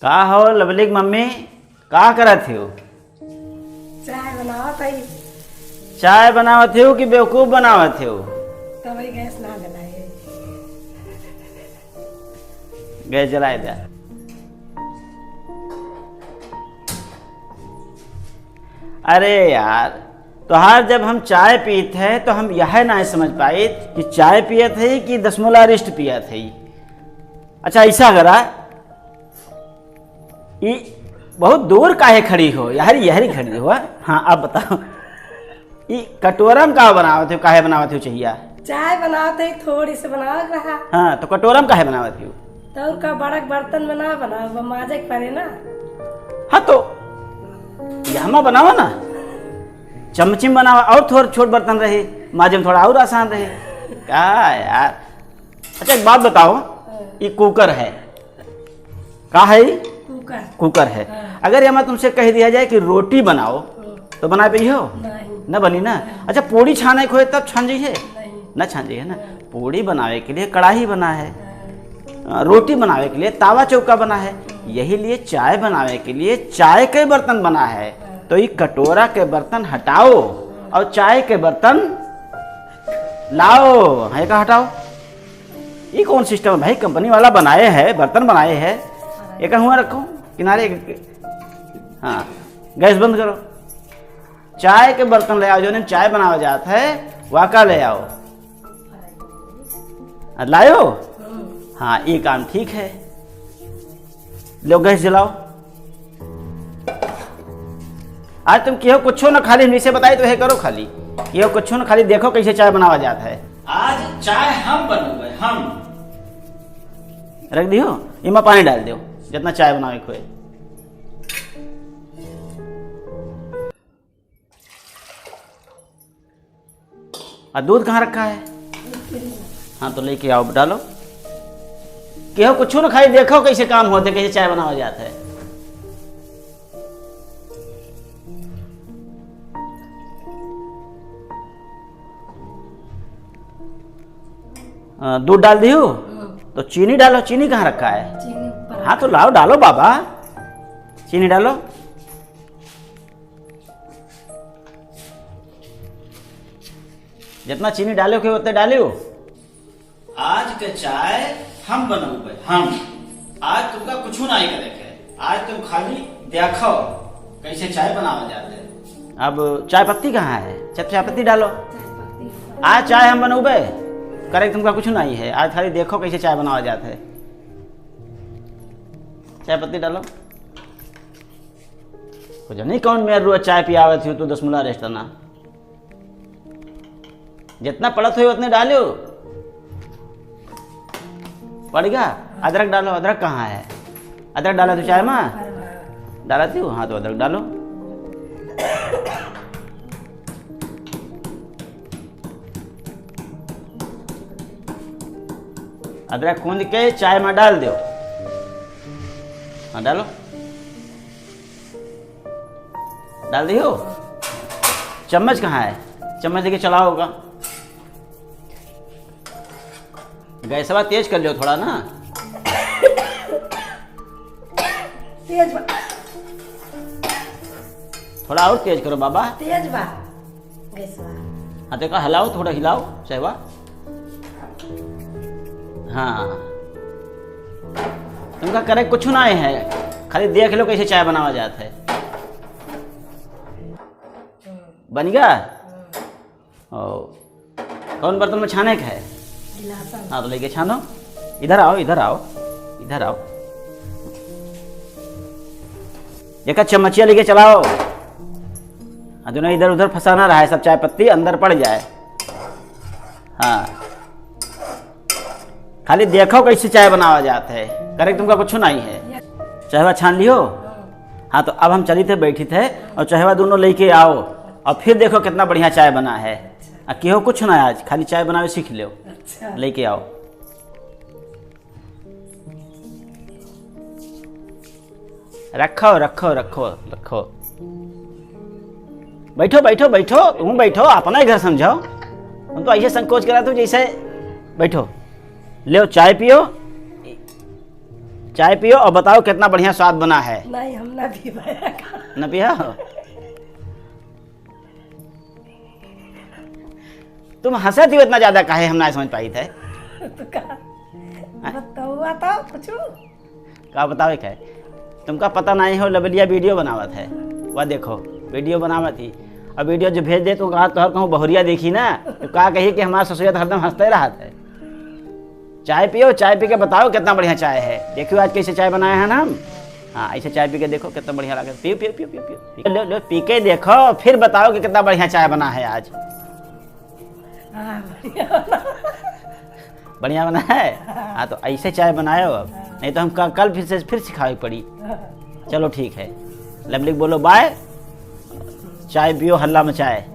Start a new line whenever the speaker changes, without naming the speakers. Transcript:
का हो लवली की मम्मी का करत हो?
चाय बनावत हई।
चाय बनावत हो कि बेवकूफ बनावत हो?
तो वही गैस ना जलाए।
गैस जलाए दे। अरे यार तोहार जब हम चाय पीत है तो हम यह ना समझ पाए कि चाय पियत है कि दसमूला रिस्ट पियत है। अच्छा ऐसा करा ये बहुत दूर काहे खड़ी हो यार, यही खड़ी हो। हाँ अब बताओ ये कटोरम का बनावत हो, काहे बनावत हो चाहिए?
चाय बनावत हई थोड़ी से बनावत रहा।
हाँ तो कटोरम काहे बनावत हो?
तो का बड़क बर्तन में ना बनाओ, वो माजे के पड़े ना।
हाँ तो यहाँ बनावा ना, चमची में बनावा और थोड़ा छोट बर्तन रहे, माजे में थोड़ा और आसान रहे। क्या यार। अच्छा एक बात बताओ, ये कुकर है का है?
कुकर।
कुकर है। अगर ये मैं तुमसे कह दिया जाए कि रोटी बनाओ तो बना पे हो
नहीं
न बनी ना। अच्छा पूड़ी छाने को है तब छान जाइए
नहीं।
न छान जाइए ना। पूड़ी बनावे के लिए कढ़ाई बना है, रोटी बनावे के लिए तावा चौका बना है, यही लिए चाय बनावे के लिए चाय के बर्तन बना है। तो ये कटोरा के बर्तन हटाओ और चाय के बर्तन लाओ। है का हटाओ? ये कौन सिस्टम है भाई? कंपनी वाला बनाए है, बर्तन बनाए है, एक हुआ रखो किनारे। हाँ गैस बंद करो, चाय के बर्तन ले आओ, जो चाय बनावा जाता है वाका ले आओ। लायो? हाँ ये काम ठीक है। लो गैस जलाओ। आज तुम क्यों कुछ ना खाली नीचे बताई तो है करो, खाली क्यों कुछ ना खाली देखो कैसे चाय बनावा जाता है। आज चाय हम बनोगे, हम रख दियो। इमा पानी डाल दो जितना चाय बनावे खोए। और दूध कहाँ रखा है? हाँ तो लेके आओ, डालो। क्यों कुछ ना खाली देखो कैसे काम होते, कैसे चाय बनावा जाता है। दूध डाल दियो तो चीनी डालो। चीनी कहाँ रखा है?
चीनी ऊपर।
हाँ तो लाओ डालो बाबा, चीनी डालो। जितना चीनी डालो के उतने डालियो। आज के चाय हम बनोगे, हम। आज तुमका कुछ नहीं करे, आज तुम खाली देखो कैसे चाय बनावा जाते है। अब चाय पत्ती कहाँ है? चाय पत्ती डालो। आज चाय हम बनोगे, करे तुमका कुछ नहीं है, आज खाली देखो कैसे चाय बनावा जाता है। चाय पत्ती डालो। कुछ नहीं कौन मेरे रोज चाय पियावे थी तो दसमूला रेस्ट ना। जितना पड़त हो उतने डालो। पड़ेगा? अदरक डालो। अदरक कहाँ है? अदरक डाला तो चाय में डाला थी। हाँ तो अदरक डालो। अदरक कूंद के चाय में डाल दो। हाँ डालो, डाल दियो। चम्मच कहाँ है? चम्मच लेके चलाओ होगा। गैस बा तेज कर लियो थोड़ा ना।
तेज बा।
थोड़ा और तेज करो बाबा।
तेज बा गैस बा।
हाँ देखो हिलाओ, थोड़ा हिलाओ सहवा। हाँ तुमका करे कुछ ना है, खाली देख लो कैसे चाय बनावा जाता है। बन गया? ओ कौन बर्तन में छाने का है?
गिलासन।
हाँ तो लेके छानो। इधर आओ, इधर आओ, इधर आओ। एक चम्मचिया लेके चलाओ। जो ना इधर उधर फंसाना रहा है, सब चाय पत्ती अंदर पड़ जाए। हाँ खाली देखो कैसे चाय बनावा जाता है, करे तुमका कुछ नहीं है। चाहवा छान लियो। हाँ तो अब हम चली थे बैठी थे और चाहवा दोनों लेके आओ और फिर देखो कितना बढ़िया चाय बना है। क्यों कुछ ना, आज खाली चाय बनावे सीख लो।
अच्छा।
लेके आओ। रखो रखो रखो रखो। बैठो बैठो बैठो, तुम बैठो, अपना ही घर समझाओ। तुम तो ऐसे संकोच करा तो जैसे। बैठो, ले चाय पियो। चाय पियो और बताओ कितना बढ़िया स्वाद बना है।
नहीं हम ना भी
न पिया हो? तुम हंसत ही इतना ज्यादा काहे, हम ना समझ पाई थे।
तो का बताओ कुछ
का बतावे क्या? तुमका पता नहीं हो लबलिया वीडियो बनावत है। वह देखो वीडियो बनावत थी, अब वीडियो जो भेज दे तो कहा तो कहूँ बहुरिया देखी ना तो कहा कही कि हमारा ससुरिया तो हरदम हंसते रहा है। चाय पियो, चाय पी के बताओ कितना बढ़िया चाय है। देखियो आज कैसे चाय बनाए हैं ना हम। हाँ ऐसे चाय पी के देखो कितना बढ़िया लगे। पियो पियो पियो पियो पियो लो लो पी के देखो, फिर बताओ कि कितना बढ़िया चाय बना है आज। बढ़िया बना है। हाँ तो ऐसे चाय बनाए हो, अब नहीं तो हम कल फिर सिखाई पड़ी। चलो ठीक है, लवली बोलो बाय। चाय पियो हल्ला मचाए।